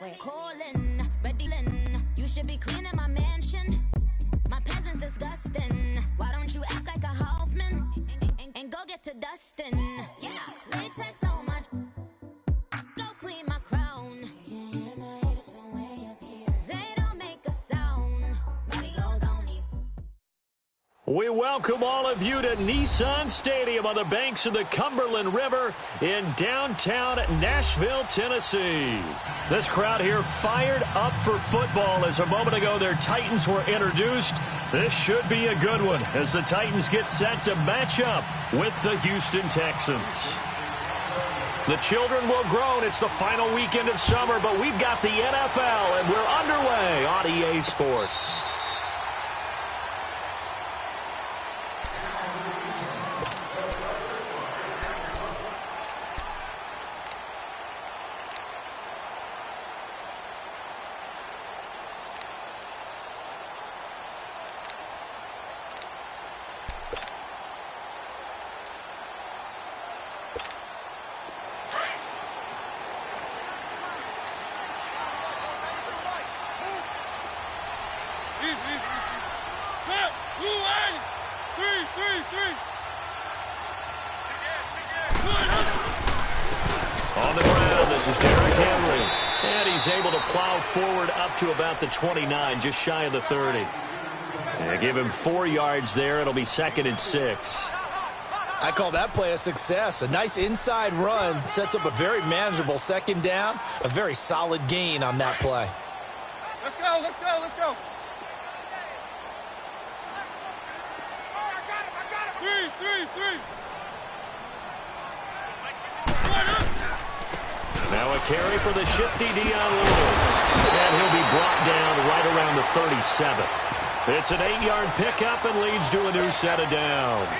We're calling, ready, you should be cleaning my mansion. My peasant's disgusting. Why don't you act like a Hoffman and go get to dustin'? Yeah, latex so much. Go clean my crown. You can hear my haters from way up here. They don't make a sound. Money goes on these. We welcome all of you to Nissan Stadium on the banks of the Cumberland River in downtown Nashville, Tennessee. This crowd here fired up for football as a moment ago their Titans were introduced. This should be a good one as the Titans get set to match up with the Houston Texans. The children will groan. It's the final weekend of summer, but we've got the NFL and we're underway on EA Sports. On the ground, this is Derrick Henry. And he's able to plow forward up to about the 29, just shy of the 30. And give him 4 yards there. It'll be 2nd and 6. I call that play a success. A nice inside run sets up a very manageable 2nd down. A very solid gain on that play. Let's go, let's go, let's go. Three. Now a carry for the shifty Dion Lewis. And he'll be brought down right around the 37. It's an 8-yard pickup and leads to a new set of downs.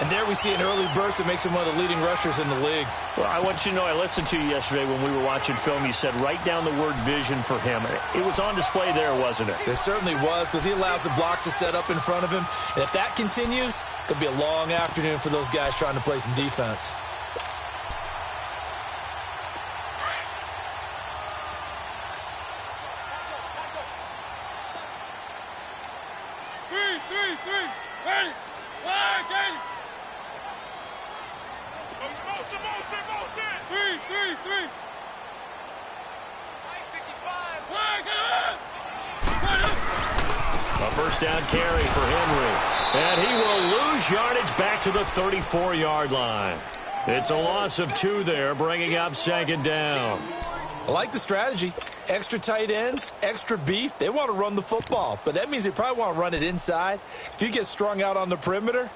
And there we see an early burst that makes him one of the leading rushers in the league. Well, I want you to know, I listened to you yesterday when we were watching film. You said write down the word vision for him. It was on display there, wasn't it? It certainly was, because he allows the blocks to set up in front of him. And if that continues, it could be a long afternoon for those guys trying to play some defense. Three. Ready. Wide, Motion. 3. A first down carry for Henry. And he will lose yardage back to the 34-yard line. It's a loss of 2 there, bringing up 2nd down. I like the strategy. Extra tight ends, extra beef. They want to run the football, but that means they probably want to run it inside. If you get strung out on the perimeter,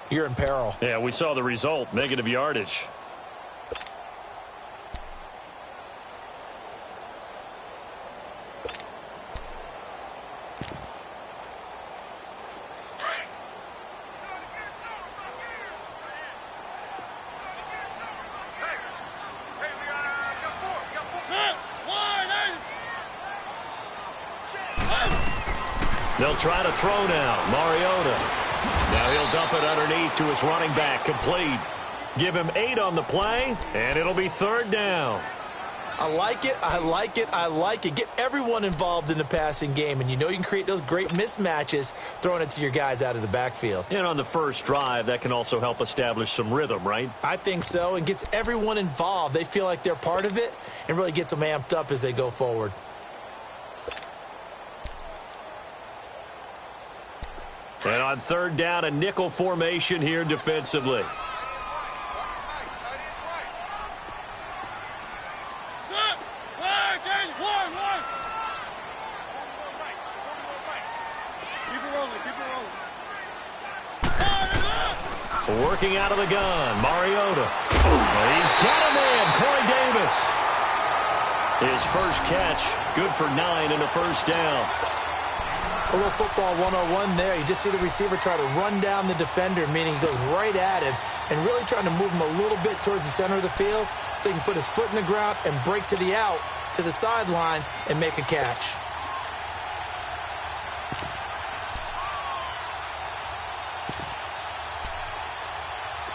you're in peril. Yeah, we saw the result, negative yardage. They'll try to throw now. Mariota. Now he'll dump it underneath to his running back. Complete. Give him 8 on the play, and it'll be 3rd down. I like it. Get everyone involved in the passing game, and you know you can create those great mismatches throwing it to your guys out of the backfield. And on the first drive, that can also help establish some rhythm, right? I think so, and gets everyone involved. They feel like they're part of it, and really gets them amped up as they go forward. And on 3rd down, a nickel formation here defensively. Working out of the gun, Mariota. He's got a man, Corey Davis. His first catch, good for 9 and a first down. A little football 101 there. You just see the receiver try to run down the defender, meaning he goes right at him and really trying to move him a little bit towards the center of the field so he can put his foot in the ground and break to the out, to the sideline, and make a catch.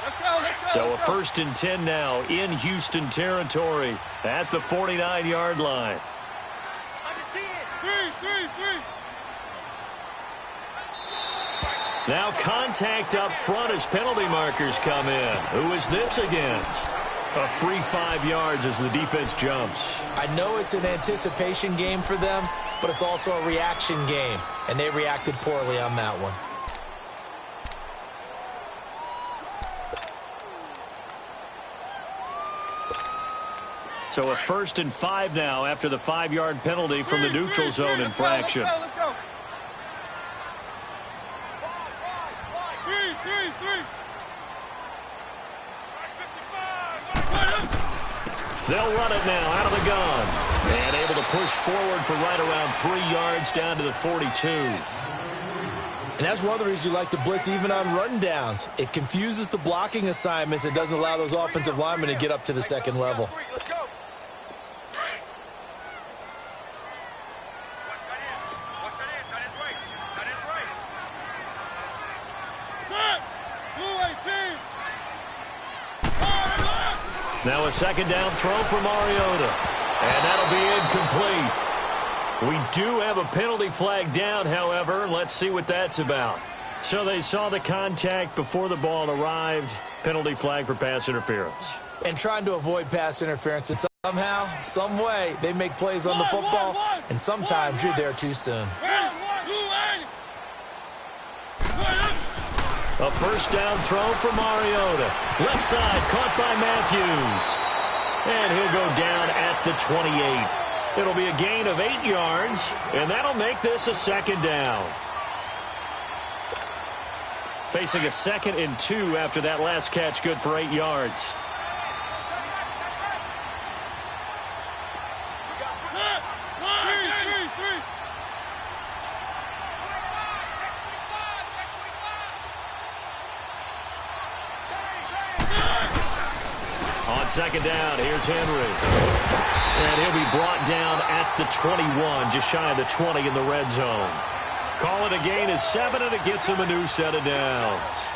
Let's go. So a 1st and 10 now in Houston territory at the 49-yard line. Now contact up front as penalty markers come in. Who is this against? A free 5 yards as the defense jumps. I know it's an anticipation game for them, but it's also a reaction game, and they reacted poorly on that one. So a 1st and 5 now after the 5-yard penalty from the neutral zone infraction. Let's go. They'll run it now out of the gun. And able to push forward for right around 3 yards down to the 42. And that's one of the reasons you like to blitz even on rundowns. It confuses the blocking assignments. It doesn't allow those offensive linemen to get up to the second level. Let's go. Now a 2nd down throw for Mariota. And that'll be incomplete. We do have a penalty flag down, however. Let's see what that's about. So they saw the contact before the ball arrived. Penalty flag for pass interference. And trying to avoid pass interference. And somehow, some way, they make plays on the football. And sometimes you're there too soon. A 1st down throw for Mariota. Left side caught by Matthews. And he'll go down at the 28. It'll be a gain of 8 yards, and that'll make this a 2nd down. Facing a 2nd and 2 after that last catch, good for 8 yards. On 2nd down, here's Henry. And he'll be brought down at the 21, just shy of the 20 in the red zone. Call it a gain of 7, and it gets him a new set of downs.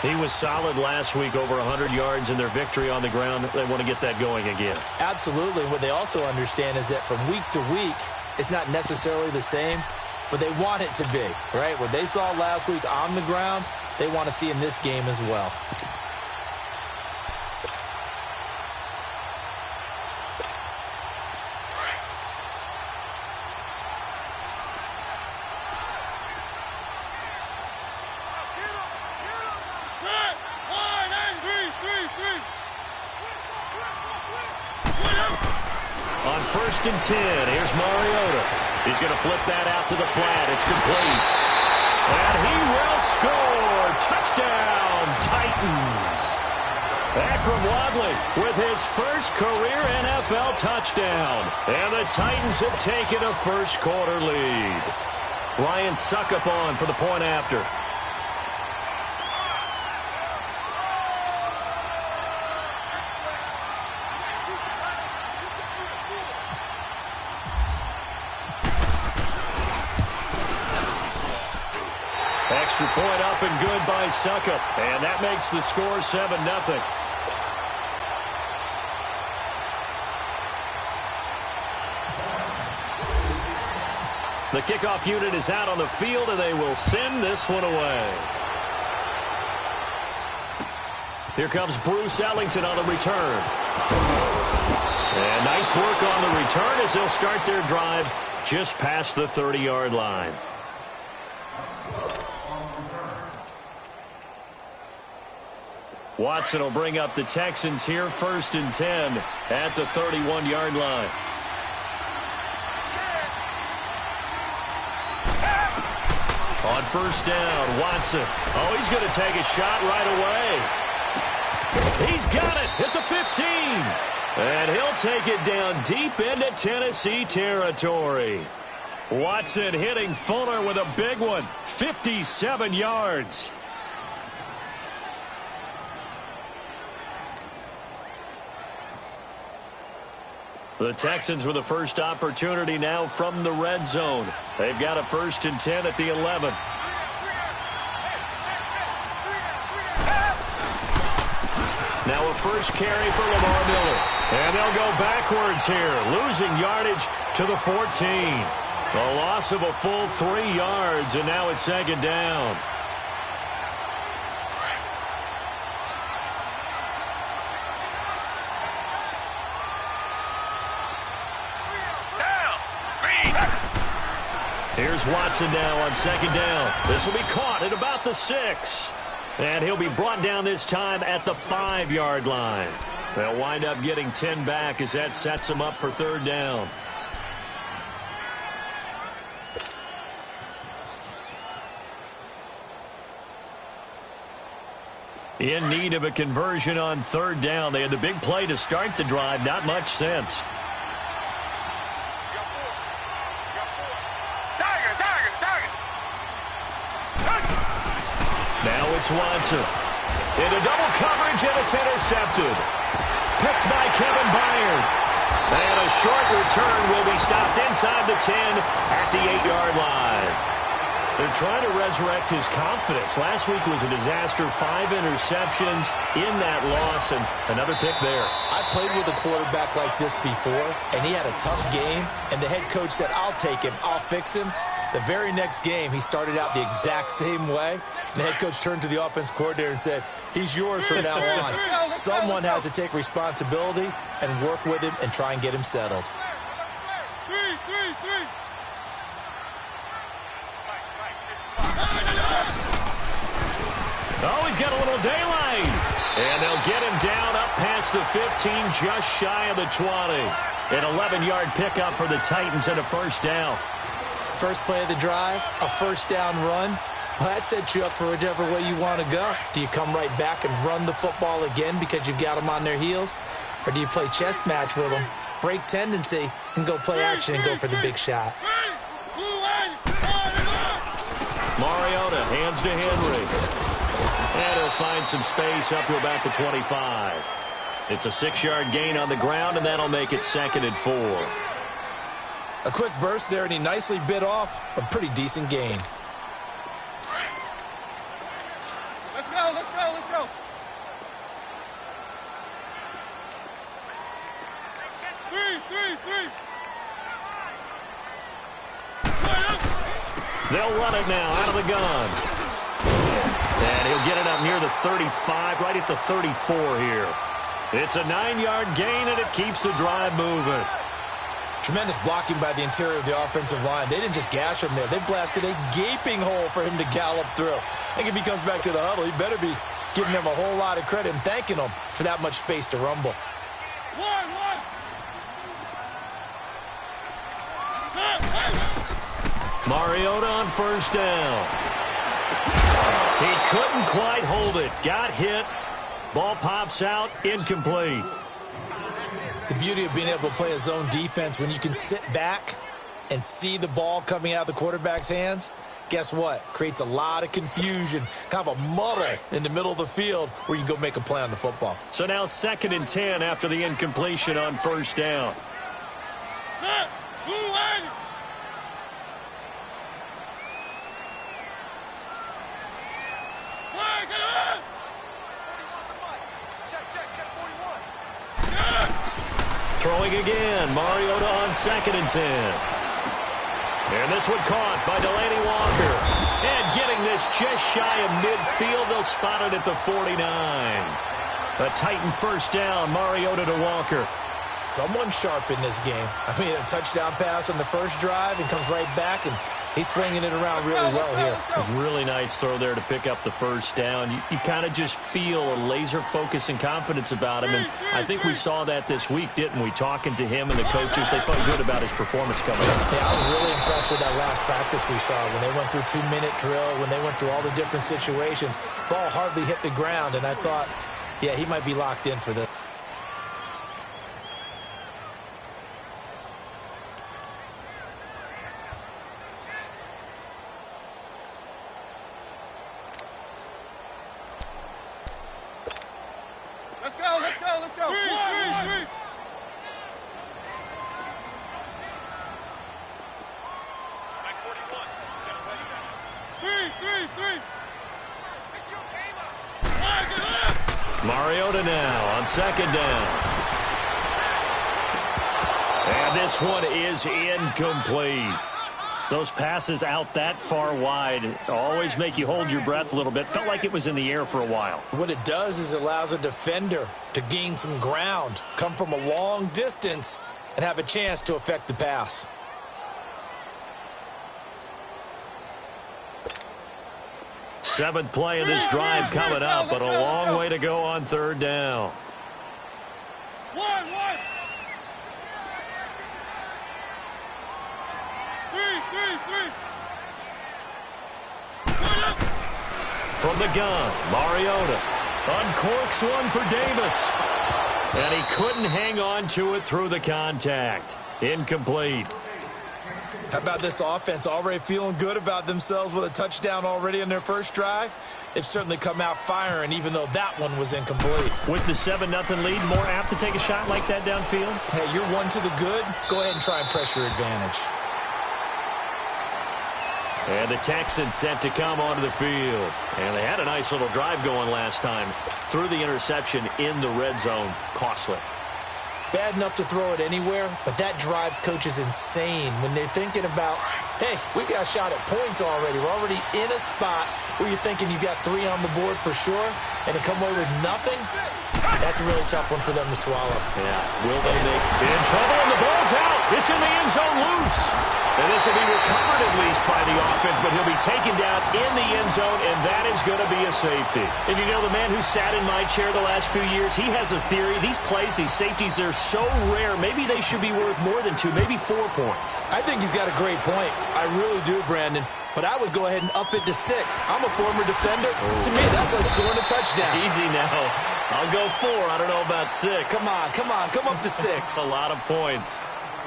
He was solid last week, over 100 yards in their victory on the ground. They want to get that going again. Absolutely. What they also understand is that from week to week, it's not necessarily the same, but they want it to be, right? What they saw last week on the ground, they want to see in this game as well. On 1st and 10, here's Mariota. He's going to flip that out to the flat. It's complete. And he will score. Touchdown, Titans. Akram Wadley with his first career NFL touchdown. And the Titans have taken a first-quarter lead. Ryan Suckup on for the point after. Extra point up and good by Suckup. And that makes the score 7-0. The kickoff unit is out on the field, and they will send this one away. Here comes Bruce Ellington on the return. And nice work on the return as they'll start their drive just past the 30-yard line. Watson will bring up the Texans here, 1st and 10 at the 31-yard line. On 1st down, Watson. Oh, he's going to take a shot right away. He's got it at the 15. And he'll take it down deep into Tennessee territory. Watson hitting Fuller with a big one, 57 yards. The Texans with the first opportunity now from the red zone. They've got a 1st and 10 at the 11. Now a first carry for Lamar Miller. And they'll go backwards here, losing yardage to the 14. A loss of a full 3 yards, and now it's second down. Here's Watson now on second down. This will be caught at about the 6. And he'll be brought down this time at the 5-yard line. They'll wind up getting 10 back as that sets them up for third down. In need of a conversion on third down. They had the big play to start the drive. Not much sense. Now it's Watson. Into double coverage, and it's intercepted. Picked by Kevin Byard. And a short return will be stopped inside the 10 at the 8-yard line. They're trying to resurrect his confidence. Last week was a disaster. 5 interceptions in that loss, and another pick there. I played with a quarterback like this before, and he had a tough game, and the head coach said, I'll take him, I'll fix him. The very next game, he started out the exact same way. The head coach turned to the offense coordinator and said, he's yours from now on. Someone has to take responsibility and work with him and try and get him settled. Oh, he's got a little daylight. And they'll get him down up past the 15, just shy of the 20. An 11-yard pickup for the Titans and a first down. First play of the drive, a first down run. Well, that sets you up for whichever way you want to go. Do you come right back and run the football again because you've got them on their heels? Or do you play chess match with them, break tendency, and go play action and go for the big shot? Mariota hands to Henry. And he'll find some space up to about the 25. It's a 6-yard gain on the ground, and that'll make it 2nd and 4. A quick burst there, and he nicely bit off a pretty decent gain. Let's go, let's go, let's go. Three. They'll run it now out of the gun. And he'll get it up near the 35, right at the 34 here. It's a 9-yard gain, and it keeps the drive moving. Tremendous blocking by the interior of the offensive line. They didn't just gash him there. They blasted a gaping hole for him to gallop through. I think if he comes back to the huddle, he better be giving them a whole lot of credit and thanking them for that much space to rumble. One. Mariota on first down. He couldn't quite hold it. Got hit. Ball pops out. Incomplete. The beauty of being able to play a zone defense when you can sit back and see the ball coming out of the quarterback's hands, guess what? Creates a lot of confusion, kind of a muddle in the middle of the field where you can go make a play on the football. So now 2nd and 10 after the incompletion on first down. Throwing again, Mariota on 2nd and 10. And this one caught by Delaney Walker. And getting this just shy of midfield, they'll spot it at the 49. A Titan first down, Mariota to Walker. Someone sharp in this game. I mean, a touchdown pass on the first drive and comes right back, and he's flinging it around really well here. A really nice throw there to pick up the first down. You kind of just feel a laser focus and confidence about him, and I think we saw that this week, didn't we? Talking to him and the coaches, they felt good about his performance coming up. Yeah, I was really impressed with that last practice we saw when they went through 2-minute drill, when they went through all the different situations. Ball hardly hit the ground, and I thought, yeah, he might be locked in for this. Let's go. Three. Mariota now on second down. And this one is incomplete. Those passes out that far wide always make you hold your breath a little bit. Felt like it was in the air for a while. What it does is it allows a defender to gain some ground, come from a long distance, and have a chance to affect the pass. Seventh play of this drive coming up, but a long way to go on third down. One. Three. From the gun, Mariota uncorks one for Davis. And he couldn't hang on to it through the contact. Incomplete. How about this offense already feeling good about themselves with a touchdown already in their first drive? They've certainly come out firing, even though that one was incomplete. With the 7-0 lead, more apt to take a shot like that downfield? Hey, you're one to the good. Go ahead and try and press your advantage. And the Texans set to come onto the field. And they had a nice little drive going last time. Threw the interception in the red zone. Costly. Bad enough to throw it anywhere, but that drives coaches insane when they're thinking about, hey, we got a shot at points already. We're already in a spot where you're thinking you got 3 on the board for sure, and to come away with nothing, that's a really tough one for them to swallow. Yeah, will they make in trouble? And the ball's out. It's in the end zone loose. And this will be recovered at least by the offense, but he'll be taken down in the end zone, and that is going to be a safety. And you know, the man who sat in my chair the last few years, he has a theory. These plays, these safeties, they're so rare. Maybe they should be worth more than 2, maybe 4 points. I think he's got a great point. I really do, Brandon. But I would go ahead and up it to 6. I'm a former defender. To me, that's like scoring a touchdown. Easy now. I'll go 4. I don't know about 6. Come on. Come up to 6. A lot of points.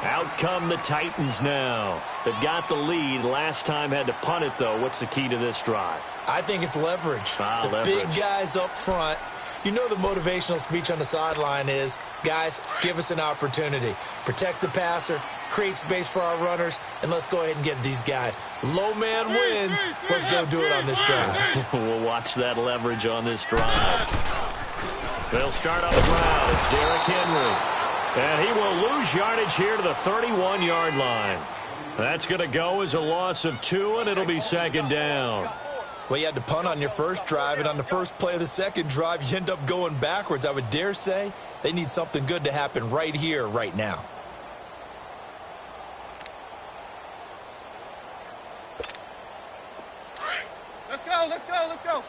Out come the Titans now. They've got the lead. Last time had to punt it, though. What's the key to this drive? I think it's leverage. The big guys up front. You know the motivational speech on the sideline is, guys, give us an opportunity. Protect the passer, create space for our runners, and let's go ahead and get these guys. Low man wins. Let's go do it on this drive. We'll watch that leverage on this drive. They'll start on the ground. It's Derrick Henry. And he will lose yardage here to the 31-yard line. That's going to go as a loss of 2, and it'll be second down. Well, you had to punt on your first drive, and on the first play of the second drive, you end up going backwards. I would dare say they need something good to happen right here, right now. Let's go.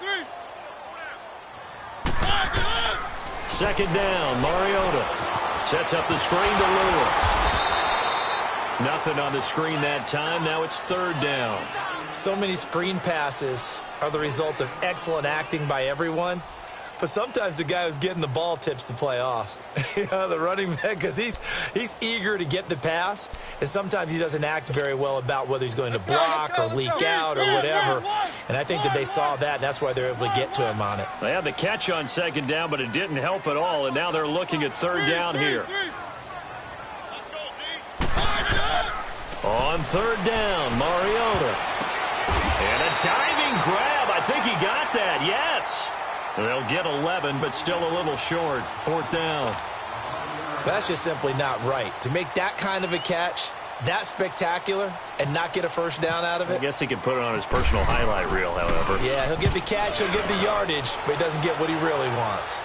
Three. Second down, Mariota sets up the screen to Lewis. Nothing on the screen that time. Now it's third down. So many screen passes are the result of excellent acting by everyone. But sometimes the guy who's getting the ball tips the play off. The running back, because he's eager to get the pass, and sometimes he doesn't act very well about whether he's going to block or leak out or whatever. And I think that they saw that, and that's why they're able to get to him on it. They had the catch on second down, but it didn't help at all, and now they're looking at third down here. On third down, Mariota. And a diving grab. I think he got that, yes. They'll get 11, but still a little short. Fourth down. That's just simply not right. To make that kind of a catch, that spectacular, and not get a first down out of it. I guess he can put it on his personal highlight reel, however. Yeah, he'll get the catch, he'll get the yardage, but he doesn't get what he really wants.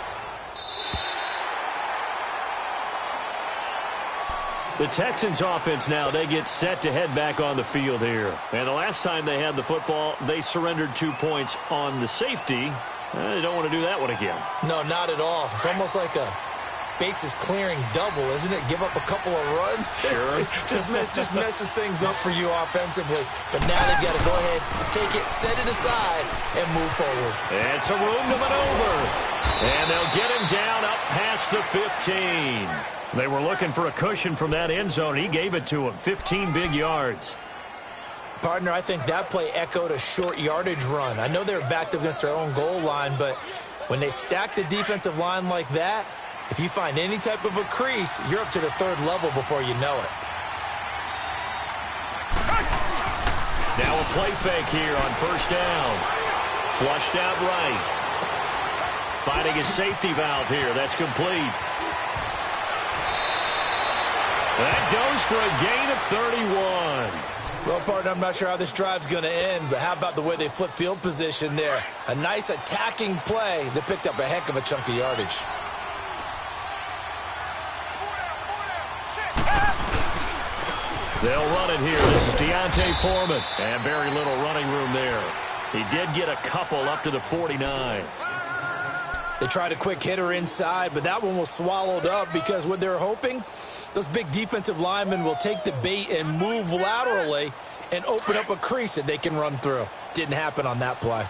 The Texans offense now, they get set to head back on the field here. And the last time they had the football, they surrendered 2 points on the safety. They don't want to do that one again. No, not at all. It's almost like a bases clearing double, isn't it? Give up a couple of runs. Sure. just messes things up for you offensively. But now they've got to go ahead, take it, set it aside, and move forward. And some room to maneuver. And they'll get him down up past the 15. They were looking for a cushion from that end zone. He gave it to him. 15 big yards. Partner, I think that play echoed a short yardage run. I know they were backed up against their own goal line, but when they stack the defensive line like that, if you find any type of a crease, you're up to the third level before you know it. Now a play fake here on first down. Flushed out right. Finding a safety valve here. That's complete. That goes for a gain of 31. Well, partner, I'm not sure how this drive's going to end, but how about the way they flip field position there? A nice attacking play that picked up a heck of a chunk of yardage. They'll run it here. This is Deontay Foreman. And very little running room there. He did get a couple up to the 49. They tried a quick hitter inside, but that one was swallowed up because what they're hoping, those big defensive linemen will take the bait and move laterally and open up a crease that they can run through. Didn't happen on that play.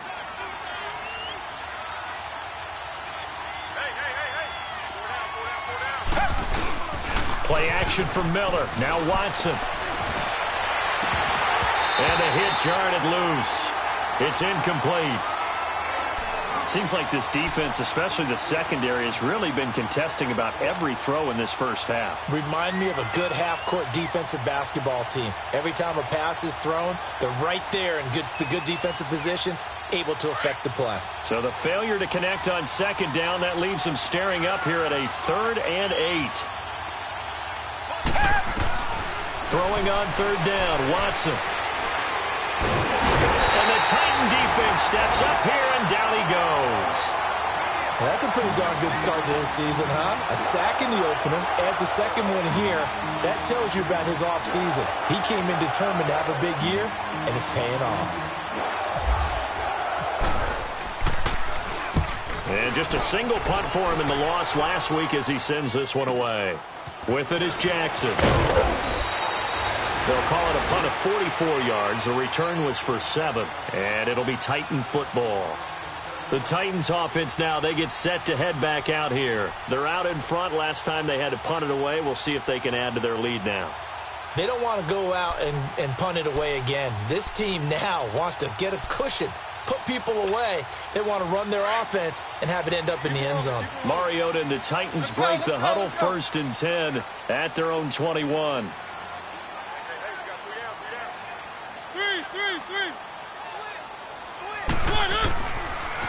Play action from Miller. Now Watson. And a hit jarred it loose. It's incomplete. Seems like this defense, especially the secondary, has really been contesting about every throw in this first half. Remind me of a good half-court defensive basketball team. Every time a pass is thrown, they're right there in the good defensive position, able to affect the play. So the failure to connect on second down, that leaves them staring up here at a 3rd and 8. Throwing on 3rd down, Watson. And the Titan defense steps up here, and down he goes. Well, that's a pretty darn good start to this season, huh? A sack in the opener, adds a second one here. That tells you about his offseason. He came in determined to have a big year, and it's paying off. And just a single punt for him in the loss last week as he sends this one away. With it is Jackson. They'll call it a punt of 44 yards. The return was for 7, and it'll be Titan football. The Titans offense now, they get set to head back out here. They're out in front. Last time they had to punt it away. We'll see if they can add to their lead now. They don't want to go out and punt it away again. This team now wants to get a cushion, put people away. They want to run their offense and have it end up in the end zone. Mariota and the Titans break the huddle, 1st and 10 at their own 21.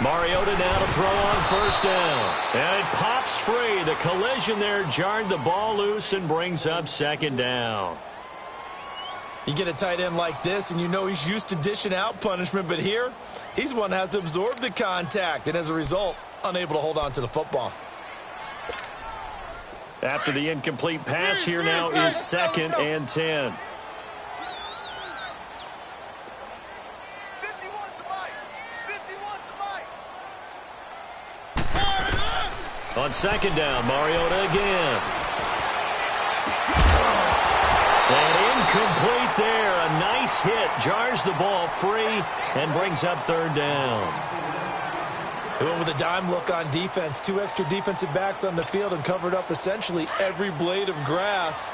Mariota now to throw on 1st down. And it pops free. The collision there jarred the ball loose and brings up 2nd down. You get a tight end like this, and you know he's used to dishing out punishment, but here, he's one that has to absorb the contact, and as a result, unable to hold on to the football. After the incomplete pass, here now is 2nd and 10. On 2nd down, Mariota again. And incomplete there. A nice hit. Jars the ball free and brings up 3rd down. They went with a dime look on defense. 2 extra defensive backs on the field and covered up essentially every blade of grass.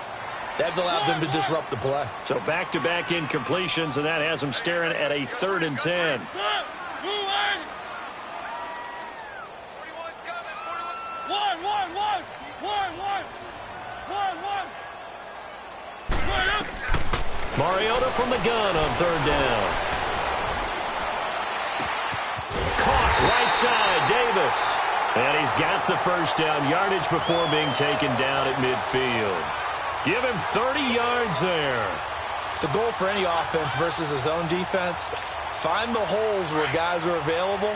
That allowed them to disrupt the play. So back-to-back incompletions, and that has them staring at a 3rd and 10. Mariota from the gun on 3rd down. Caught right side, Davis. And he's got the 1st down yardage before being taken down at midfield. Give him 30 yards there. The goal for any offense versus his own defense, find the holes where guys are available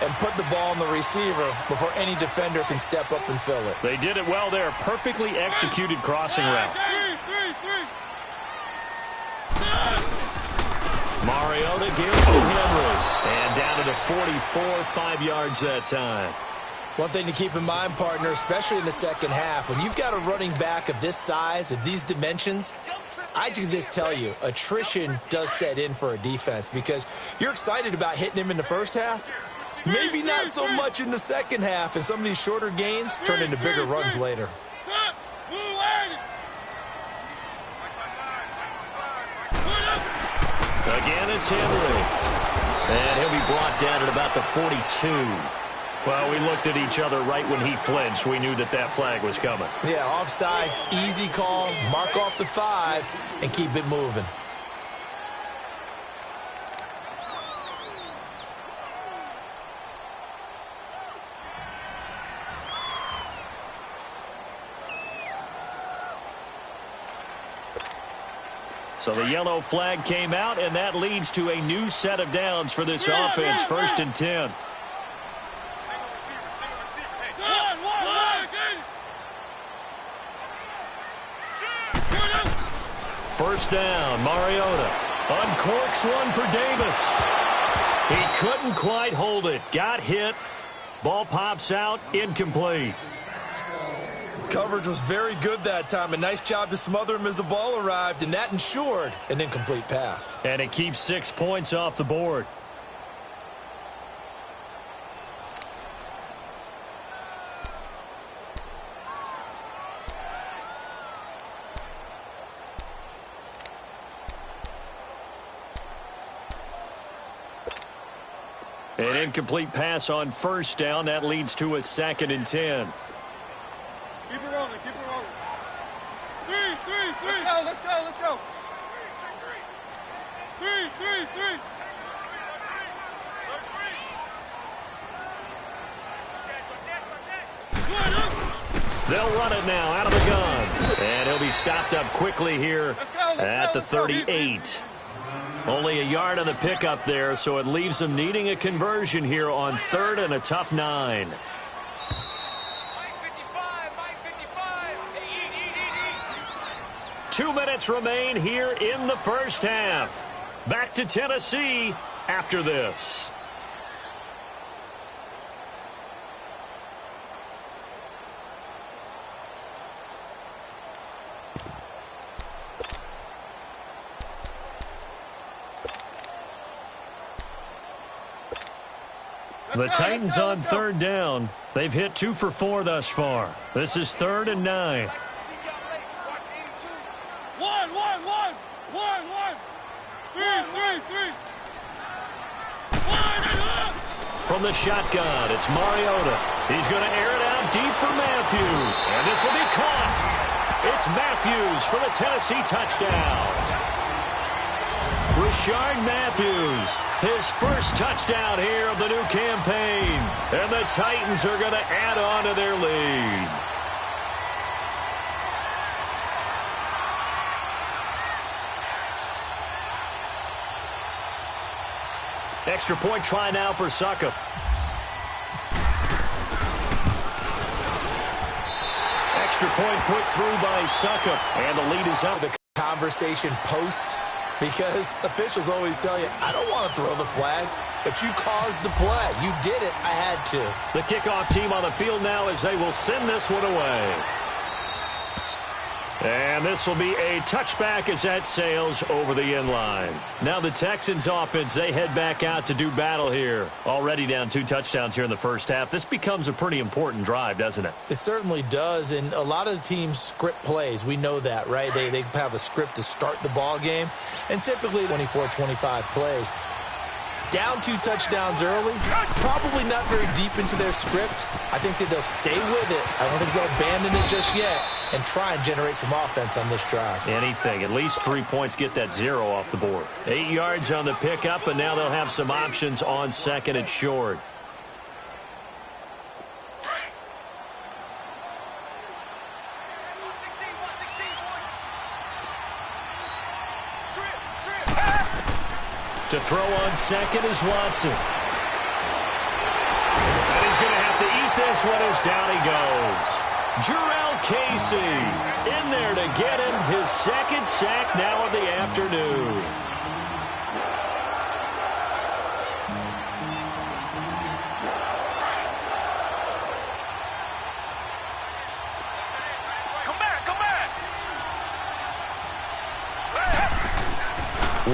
and put the ball on the receiver before any defender can step up and fill it. They did it well there. Perfectly executed crossing route. Mariota gives to Henry. And down to the 44, 5 yards that time. One thing to keep in mind, partner, especially in the second half, when you've got a running back of this size, of these dimensions, I can just tell you, attrition does set in for a defense because you're excited about hitting him in the first half. Maybe not so much in the second half, and some of these shorter gains turn into bigger runs later. Again, it's Henry. And he'll be brought down at about the 42. Well, we looked at each other right when he flinched. We knew that that flag was coming. Yeah, offsides, easy call, mark off the 5, and keep it moving. So the yellow flag came out, and that leads to a new set of downs for this offense, 1st and 10. First down, Mariota uncorks one for Davis. He couldn't quite hold it. Got hit. Ball pops out, incomplete. Coverage was very good that time. A nice job to smother him as the ball arrived, and that ensured an incomplete pass. And it keeps 6 points off the board. An incomplete pass on first down. That leads to a 2nd and 10. Keep it rolling, keep it rolling. Three. Let's go. Three. They'll run it now out of the gun. And he'll be stopped up quickly here at the 38. Only a yard on the pickup there, so it leaves them needing a conversion here on 3rd and a tough 9. Two minutes remain here in the first half. Back to Tennessee after this. The Titans on 3rd down. They've hit 2 for 4 thus far. This is 3rd and 9. Three. From the shotgun, it's Mariota. He's going to air it out deep for Matthews. And this will be caught. It's Matthews for the Tennessee touchdown. Rashard Matthews, his first touchdown here of the new campaign. And the Titans are going to add on to their lead. Extra point try now for Succop. Extra point put through by Succop. And the lead is up. The conversation post, because officials always tell you, I don't want to throw the flag, but you caused the play. You did it. I had to. The kickoff team on the field now as they will send this one away. And this will be a touchback as that sails over the end line. Now the Texans offense, they head back out to do battle here. Already down 2 touchdowns here in the first half. This becomes a pretty important drive, doesn't it? It certainly does, and a lot of the teams script plays. We know that, right? They have a script to start the ball game, and typically 24-25 plays. Down 2 touchdowns early, probably not very deep into their script. I think that they'll stay with it. I don't think they'll abandon it just yet and try and generate some offense on this drive. Anything. At least 3 points get that 0 off the board. 8 yards on the pickup, and now they'll have some options on 2nd and short. To throw on 2nd is Watson. And he's going to have to eat this one as down he goes. Jurrell Casey in there to get him his 2nd sack now of the afternoon.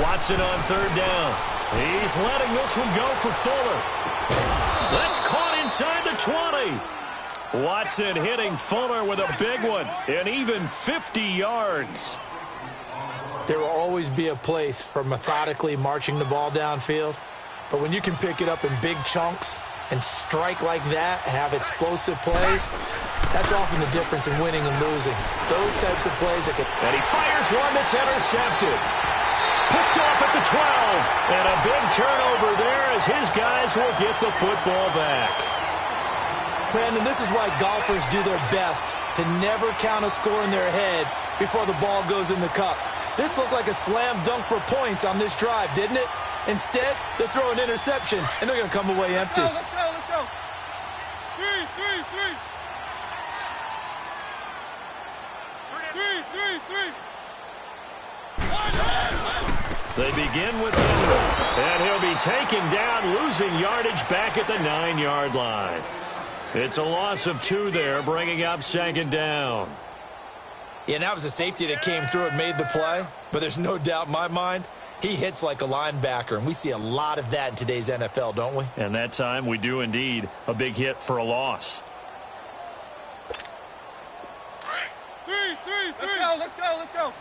Watson on 3rd down. He's letting this one go for Fuller. That's caught inside the 20. Watson hitting Fuller with a big one, and even 50 yards. There will always be a place for methodically marching the ball downfield, but when you can pick it up in big chunks and strike like that, have explosive plays, that's often the difference in winning and losing. Those types of plays that can... And he fires one that's intercepted. Picked off at the 12. And a big turnover there as his guys will get the football back. Brandon, this is why golfers do their best to never count a score in their head before the ball goes in the cup. This looked like a slam dunk for points on this drive, didn't it? Instead, they'll throw an interception, and they're going to come away empty. Let's go. Three. They begin with Henry, and he'll be taken down, losing yardage back at the 9-yard line. It's a loss of 2 there, bringing up second down. Yeah, that was a safety that came through and made the play, but there's no doubt in my mind, he hits like a linebacker, and we see a lot of that in today's NFL, don't we? And that time we do indeed a big hit for a loss. Three. Let's go.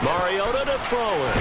Mariota to throw it.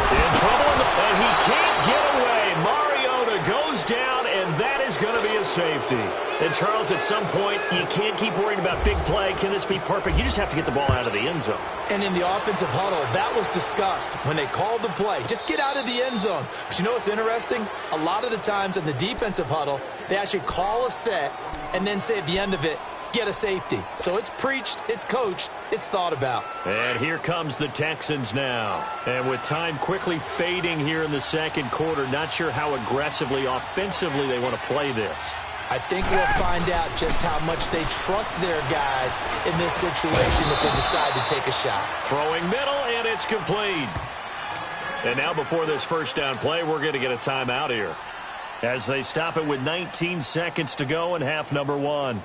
In trouble, and he can't get away. Mariota goes down, and that is going to be a safety. And, Charles, at some point, you can't keep worrying about big play. Can this be perfect? You just have to get the ball out of the end zone. And in the offensive huddle, that was discussed when they called the play. Just get out of the end zone. But you know what's interesting? A lot of the times in the defensive huddle, they actually call a set and then say at the end of it, get a safety. So it's preached, it's coached, it's thought about. And here comes the Texans now. And with time quickly fading here in the second quarter, not sure how aggressively, offensively they want to play this. I think we'll find out just how much they trust their guys in this situation if they decide to take a shot. Throwing middle, and it's complete. And now before this first down play, we're going to get a timeout here, as they stop it with 19 seconds to go in half number 1.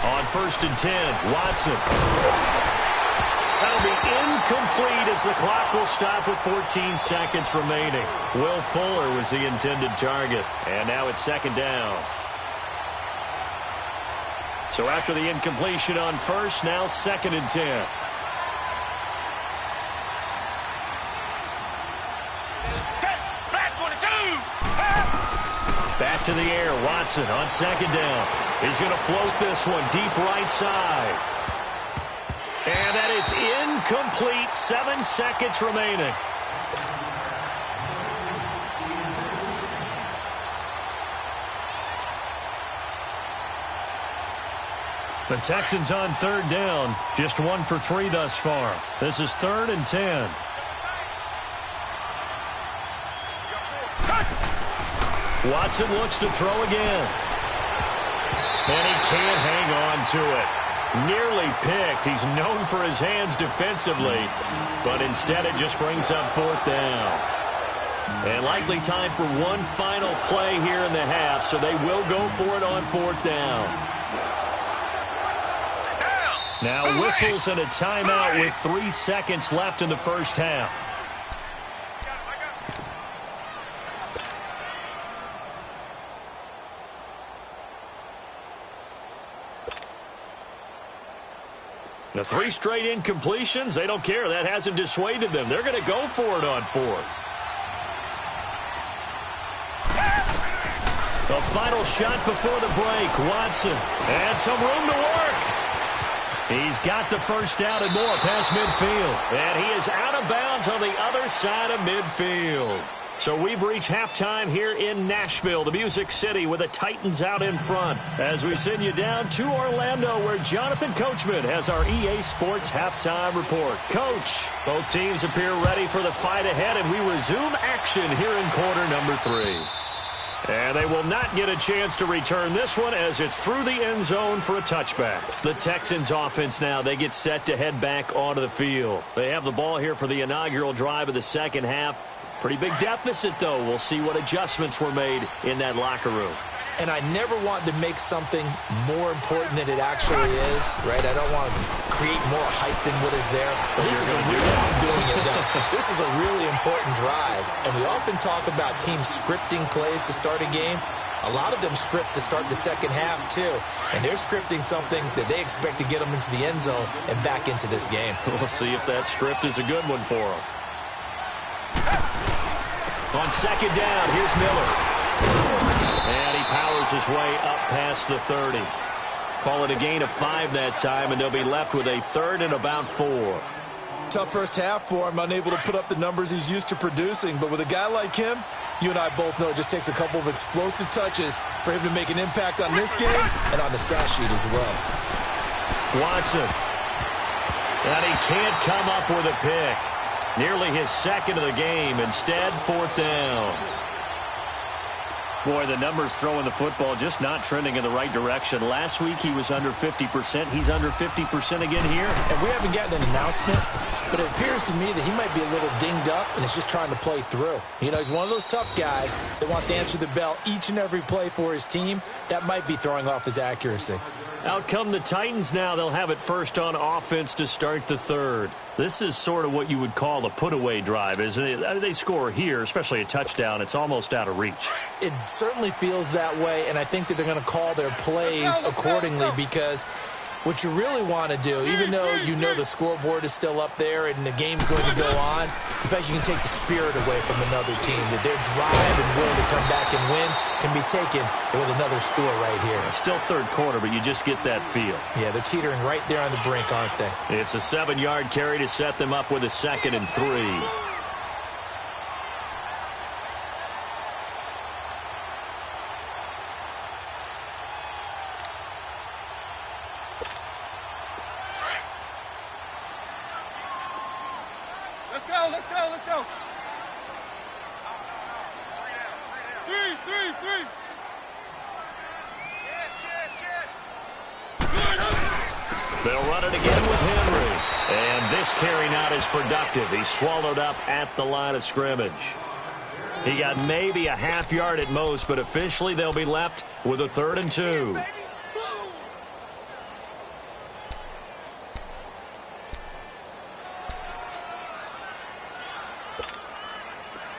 On 1st and 10, Watson. That'll be incomplete as the clock will stop with 14 seconds remaining. Will Fuller was the intended target. And now it's second down. So after the incompletion on 1st, now 2nd and 10. Back to the air, Watson on 2nd down. He's going to float this one deep right side. And that is incomplete. 7 seconds remaining. The Texans on 3rd down. Just 1 for 3 thus far. This is 3rd and 10. Watson looks to throw again. And he can't hang on to it. Nearly picked. He's known for his hands defensively, but instead it just brings up 4th down. And likely time for one final play here in the half, so they will go for it on 4th down. Now whistles and a timeout with 3 seconds left in the first half. The 3 straight incompletions, they don't care. That hasn't dissuaded them. They're going to go for it on 4th. The final shot before the break. Watson. And some room to work. He's got the first down and more past midfield. And he is out of bounds on the other side of midfield. So we've reached halftime here in Nashville, the Music City, with the Titans out in front, as we send you down to Orlando, where Jonathan Coachman has our EA Sports halftime report. Coach, both teams appear ready for the fight ahead, and we resume action here in quarter number 3. And they will not get a chance to return this one, as it's through the end zone for a touchback. The Texans offense now, they get set to head back onto the field. They have the ball here for the inaugural drive of the second half. Pretty big deficit, though. We'll see what adjustments were made in that locker room. And I never want to make something more important than it actually is, right? I don't want to create more hype than what is there. But this is This is a really important drive. And we often talk about teams scripting plays to start a game. A lot of them script to start the second half, too. And they're scripting something that they expect to get them into the end zone and back into this game. We'll see if that script is a good one for them. On second down, here's Miller. And he powers his way up past the 30. Call it a gain of 5 that time, and they'll be left with a third and about 4. Tough first half for him, unable to put up the numbers he's used to producing. But with a guy like him, you and I both know it just takes a couple of explosive touches for him to make an impact on this game and on the stat sheet as well. Watson. And he can't come up with a pick. Nearly his second of the game. Instead, 4th down. Boy, the numbers throwing the football just not trending in the right direction. Last week he was under 50%. He's under 50% again here. And we haven't gotten an announcement, but it appears to me that he might be a little dinged up and is just trying to play through. You know, he's one of those tough guys that wants to answer the bell each and every play for his team. That might be throwing off his accuracy. Out come the Titans now. They'll have it first on offense to start the third. This is sort of what you would call a put-away drive, isn't it? I mean, they score here, especially a touchdown. It's almost out of reach. It certainly feels that way, and I think that they're going to call their plays accordingly because what you really want to do, even though you know the scoreboard is still up there and the game's going to go on, in fact, you can take the spirit away from another team, that their drive and will to come back and win can be taken with another score right here. Still third quarter, but you just get that feel. Yeah, they're teetering right there on the brink, aren't they? It's a 7-yard carry to set them up with a 2nd and 3. Let's go. 3. They'll run it again with Henry. And this carry not as productive. He's swallowed up at the line of scrimmage. He got maybe a half yard at most, but officially they'll be left with a 3rd and 2.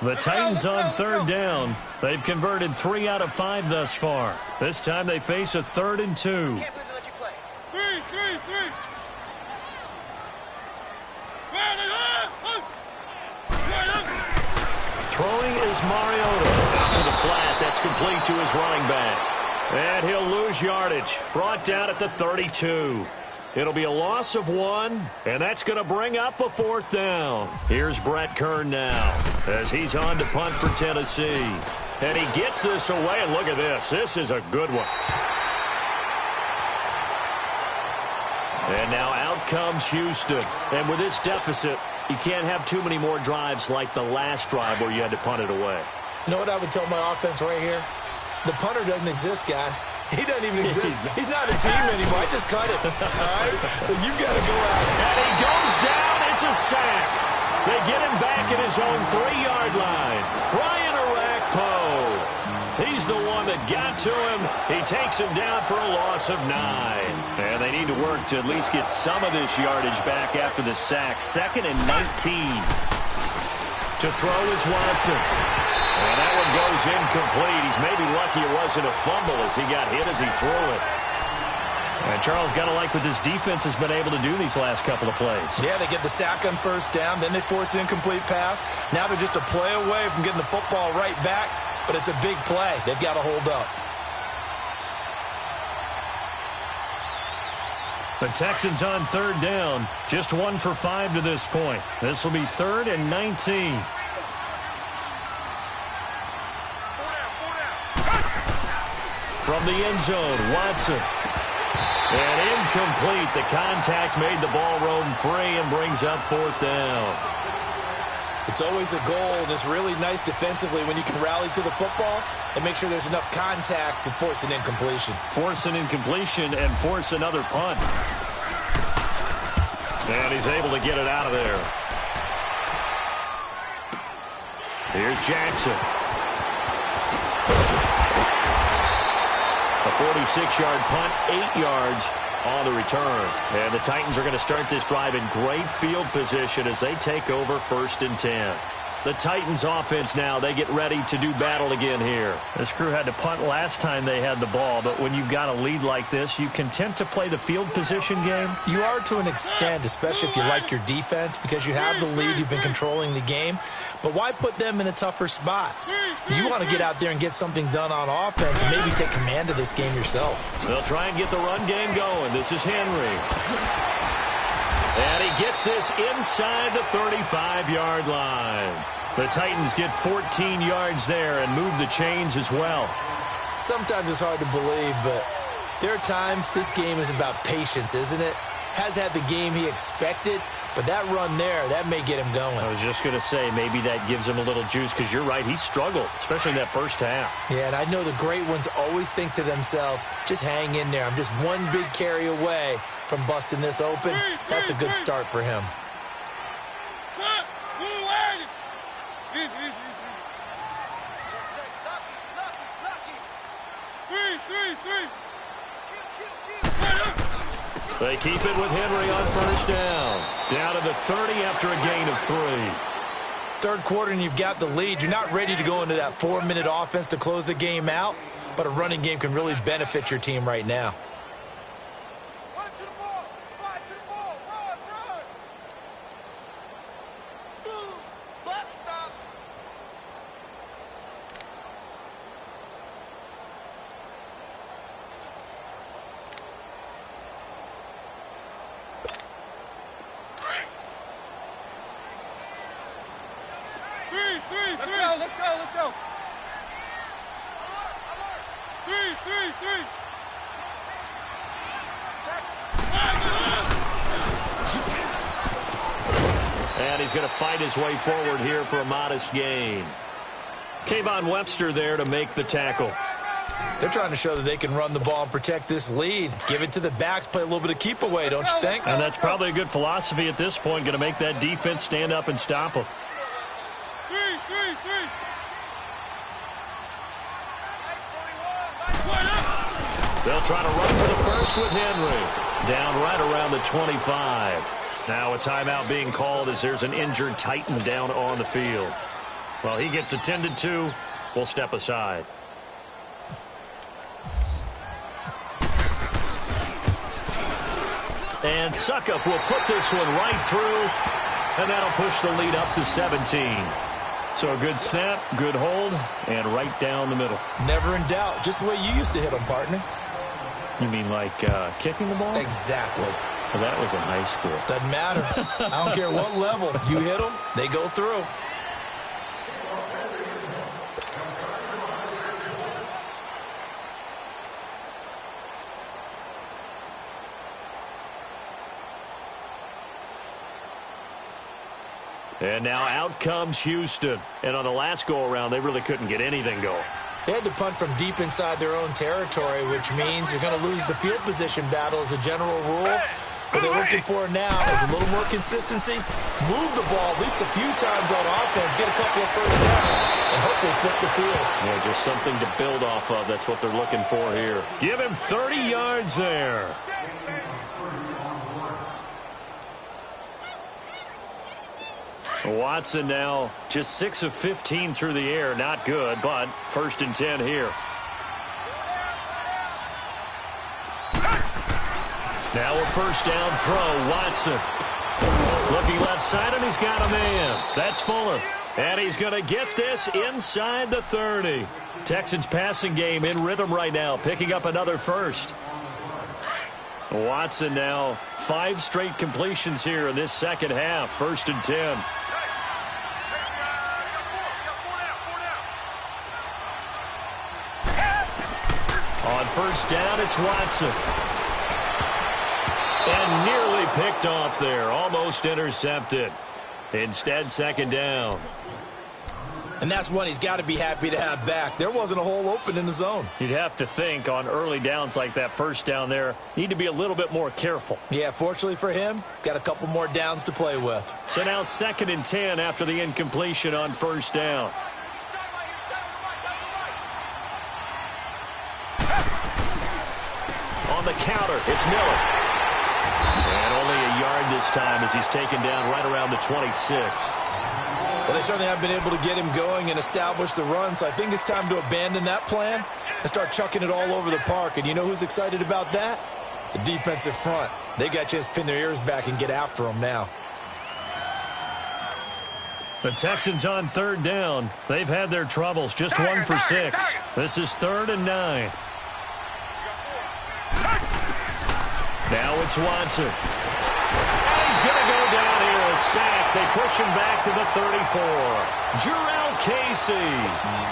The Titans on 3rd down. They've converted 3 out of 5 thus far. This time they face a 3rd and 2. Can't believe they let you play. 3. Throwing is Mariota. Out to the flat. That's complete to his running back. And he'll lose yardage. Brought down at the 32. It'll be a loss of 1, and that's going to bring up a 4th down. Here's Brett Kern now as he's on to punt for Tennessee. And he gets this away, and look at this. This is a good one. And now out comes Houston. And with this deficit, you can't have too many more drives like the last drive where you had to punt it away. You know what I would tell my offense right here? The punter doesn't exist, guys. He doesn't even exist. He's not a team anymore. I just cut it. All right? So you've got to go out. And he goes down. It's a sack. They get him back at his own 3-yard line. Brian Arakpo. He's the one that got to him. He takes him down for a loss of 9. And they need to work to at least get some of this yardage back after the sack. 2nd and 19. To throw is Watson. And that one goes incomplete. He's maybe lucky it wasn't a fumble as he got hit as he threw it. And Charles, got to like what this defense has been able to do these last couple of plays. Yeah, they get the sack on 1st down, then they force an incomplete pass. Now they're just a play away from getting the football right back, but it's a big play. They've got to hold up. The Texans on 3rd down, just 1 for 5 to this point. This will be 3rd and 19. From the end zone, Watson. And incomplete. The contact made the ball roam free and brings up 4th down. It's always a goal, and it's really nice defensively when you can rally to the football and make sure there's enough contact to force an incompletion. Force an incompletion and force another punt. And he's able to get it out of there. Here's Jackson. A 46-yard punt, 8 yards on the return. And the Titans are going to start this drive in great field position as they take over 1st and 10. The Titans offense now, they get ready to do battle again here. This crew had to punt last time they had the ball, but when you've got a lead like this, you content to play the field position game? You are to an extent, especially if you like your defense, because you have the lead, you've been controlling the game. But why put them in a tougher spot? You want to get out there and get something done on offense and maybe take command of this game yourself. They'll try and get the run game going. This is Henry. And he gets this inside the 35-yard line. The Titans get 14 yards there and move the chains as well. Sometimes it's hard to believe, but there are times this game is about patience, isn't it? Has had the game he expected, but that run there, that may get him going. I was just going to say, maybe that gives him a little juice, because you're right, he struggled, especially in that first half. Yeah, and I know the great ones always think to themselves, just hang in there. I'm just one big carry away from busting this open. That's a good start for him. They keep it with Henry on first down. Down to the 30 after a gain of 3. Third quarter and you've got the lead. You're not ready to go into that 4-minute offense to close the game out, but a running game can really benefit your team right now. Let's go. Three. And he's going to fight his way forward here for a modest gain. Kayvon Webster there to make the tackle. They're trying to show that they can run the ball and protect this lead. Give it to the backs, play a little bit of keep away, don't you think? And that's probably a good philosophy at this point, going to make that defense stand up and stop them. They'll try to run for the first with Henry. Down right around the 25. Now a timeout being called as there's an injured Titan down on the field. Well, he gets attended to. We'll step aside. And Suckup will put this one right through, and that'll push the lead up to 17. So a good snap, good hold, and right down the middle. Never in doubt. Just the way you used to hit them, partner. You mean like kicking the ball? Exactly. Well, that was in high school. Doesn't matter. I don't care what level. You hit them, they go through. And now out comes Houston. And on the last go-around, they really couldn't get anything going. They had to punt from deep inside their own territory, which means you're going to lose the field position battle as a general rule. What they're looking for now is a little more consistency, move the ball at least a few times on offense, get a couple of first downs, and hopefully flip the field. Yeah, just something to build off of. That's what they're looking for here. Give him 30 yards there. Watson now just 6 of 15 through the air. Not good, but 1st and 10 here. Now a first down throw. Watson looking left side, and he's got a man. That's Fuller. And he's going to get this inside the 30. Texans passing game in rhythm right now, picking up another first. Watson now 5 straight completions here in this second half. 1st and 10. On first down, it's Watson. And nearly picked off there. Almost intercepted. Instead, 2nd down. And that's one he's got to be happy to have back. There wasn't a hole open in the zone. You'd have to think on early downs like that first down there, need to be a little bit more careful. Yeah, fortunately for him, got a couple more downs to play with. So now 2nd and 10 after the incompletion on first down. On the counter, it's Miller. And only a yard this time as he's taken down right around the 26. Well, they certainly have been able to get him going and establish the run, so I think it's time to abandon that plan and start chucking it all over the park. And you know who's excited about that? The defensive front. They got a chance to pin their ears back and get after him now. The Texans on third down. They've had their troubles, just 1 for 6. This is 3rd and 9. Now it's Watson. And he's going to go down here, a sack. They push him back to the 34. Jarrell Casey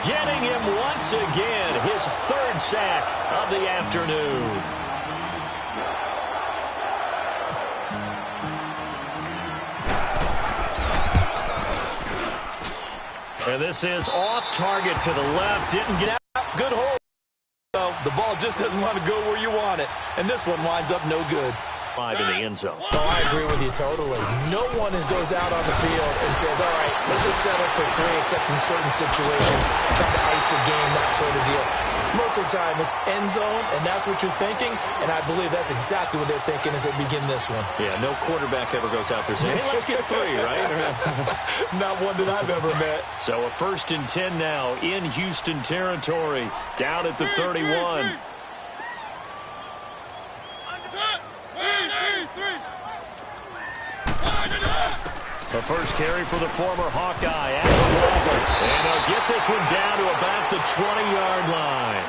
getting him once again, his 3rd sack of the afternoon. And this is off target to the left. Didn't get out. Good hold. The ball just doesn't want to go where you want it. And this one winds up no good. In the end zone. Oh, I agree with you totally. No one goes out on the field and says, all right, let's just settle for 3, except in certain situations, trying to ice a game, that sort of deal. Most of the time, it's end zone, and that's what you're thinking, and I believe that's exactly what they're thinking as they begin this one. Yeah, no quarterback ever goes out there saying, hey, let's get 3, right? Not one that I've ever met. So a 1st and 10 now in Houston territory, down at the 31. The first carry for the former Hawkeye, Adam Walker. And they'll get this one down to about the 20-yard line.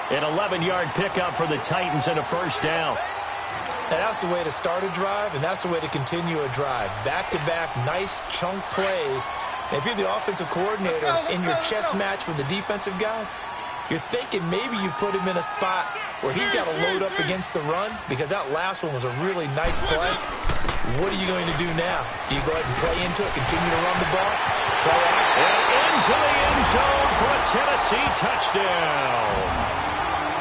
An 11-yard pickup for the Titans and a 1st down. And that's the way to start a drive, and that's the way to continue a drive. Back-to-back, nice chunk plays. And if you're the offensive coordinator in your chess match with the defensive guy, you're thinking maybe you put him in a spot where he's got to load up against the run, because that last one was a really nice play. What are you going to do now? Do you go ahead and play into it, continue to run the ball, play out? And into the end zone for a Tennessee touchdown.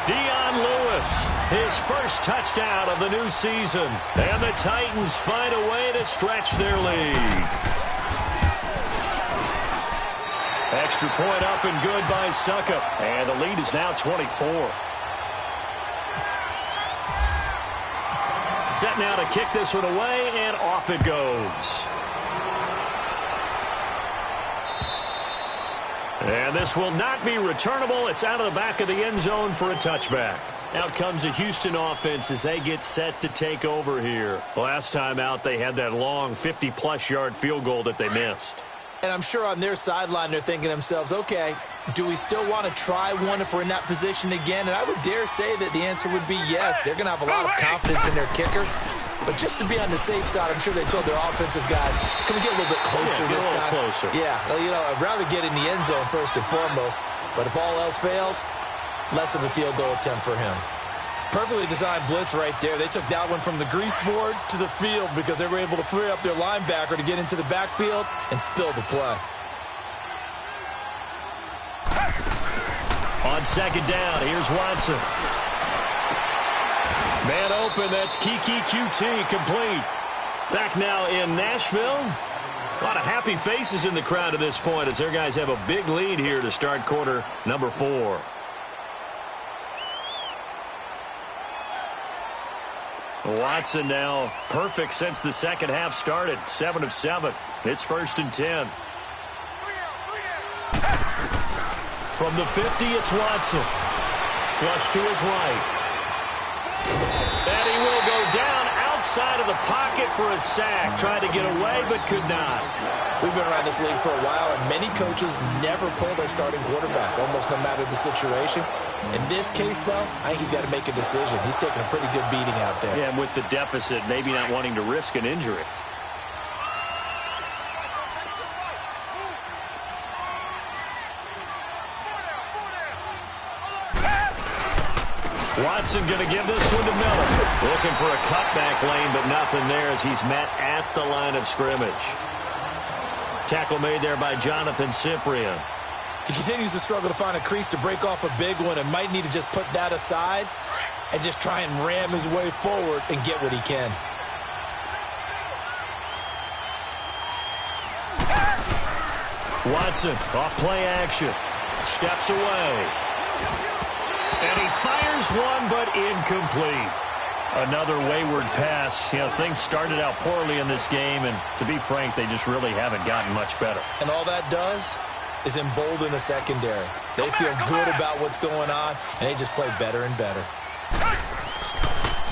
Dion Lewis, his 1st touchdown of the new season. And the Titans find a way to stretch their lead. Extra point up and good by Suckup. And the lead is now 24. Set now to kick this one away, and off it goes. And this will not be returnable. It's out of the back of the end zone for a touchback. Out comes the Houston offense as they get set to take over here. Last time out, they had that long 50-plus yard field goal that they missed. And I'm sure on their sideline they're thinking to themselves, okay, do we still want to try one if we're in that position again? And I would dare say that the answer would be yes. They're going to have a lot of confidence in their kicker. But just to be on the safe side, I'm sure they told their offensive guys, can we get a little bit closer this time? Closer. Yeah, you know, I'd rather get in the end zone first and foremost. But if all else fails, less of a field goal attempt for him. Perfectly designed blitz right there. They took that one from the grease board to the field because they were able to free up their linebacker to get into the backfield and spill the play. On 2nd down, here's Watson. Man open, that's Kiki QT, complete. Back now in Nashville. A lot of happy faces in the crowd at this point as their guys have a big lead here to start quarter number 4. Watson now perfect since the second half started. 7 of 7. It's 1st and 10. From the 50, it's Watson. Flush to his right. And he will go down outside of the pocket for a sack. Tried to get away, but could not. We've been around this league for a while, and many coaches never pull their starting quarterback, almost no matter the situation. In this case, though, I think he's got to make a decision. He's taking a pretty good beating out there. Yeah, and with the deficit, maybe not wanting to risk an injury. Watson going to give this one to Miller. Looking for a cutback lane, but nothing there as he's met at the line of scrimmage. Tackle made there by Jonathan Cyprien. He continues to struggle to find a crease to break off a big one and might need to just put that aside and just try and ram his way forward and get what he can. Watson off play action. Steps away. And he fires one, but incomplete. Another wayward pass. You know, things started out poorly in this game, and to be frank, they just really haven't gotten much better. And all that does is embolden the secondary. They feel good about what's going on, and they just play better and better.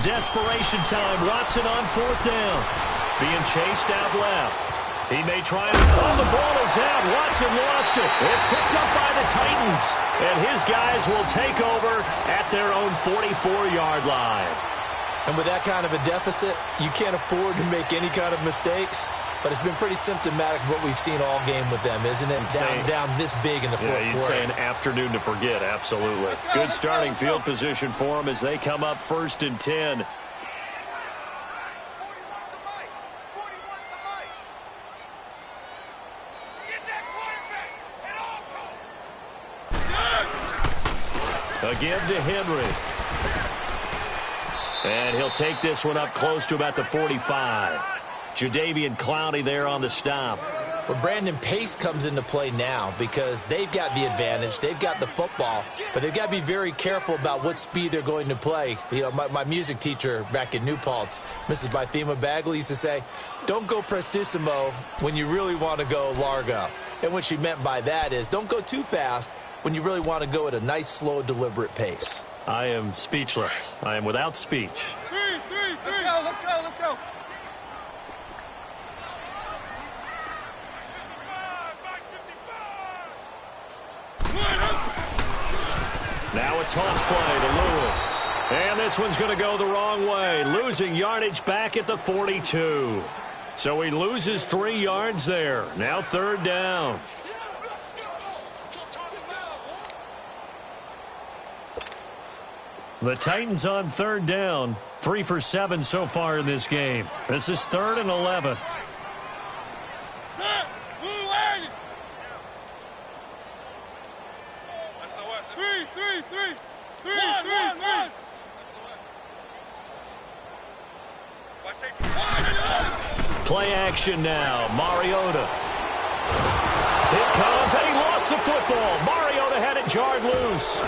Desperation time. Watson on 4th down. Being chased out left. He may try and... Oh, the ball is out. Watson lost it. It's picked up by the Titans. And his guys will take over at their own 44-yard line. And with that kind of a deficit, you can't afford to make any kind of mistakes. But it's been pretty symptomatic of what we've seen all game with them, isn't it? Down this big in the fourth quarter. Yeah, you'd say an afternoon to forget, absolutely. Good starting field position for them as they come up 1st and 10. Again to Henry. And he'll take this one up close to about the 45. Jadeveon Clowney there on the stop. Well, Brandon, pace comes into play now because they've got the advantage. They've got the football, but they've got to be very careful about what speed they're going to play. You know, my music teacher back in New Paltz, Mrs. Bythema Bagley, used to say, don't go prestissimo when you really want to go largo. And what she meant by that is don't go too fast when you really want to go at a nice, slow, deliberate pace. I am speechless. I am without speech. Let's go. Now a toss play to Lewis. And this one's going to go the wrong way. Losing yardage back at the 42. So he loses 3 yards there. Now 3rd down. The Titans on 3rd down. 3 for 7 so far in this game. This is 3rd and 11. Play action now. Mariota. It comes, and he lost the football. Mariota had it jarred loose.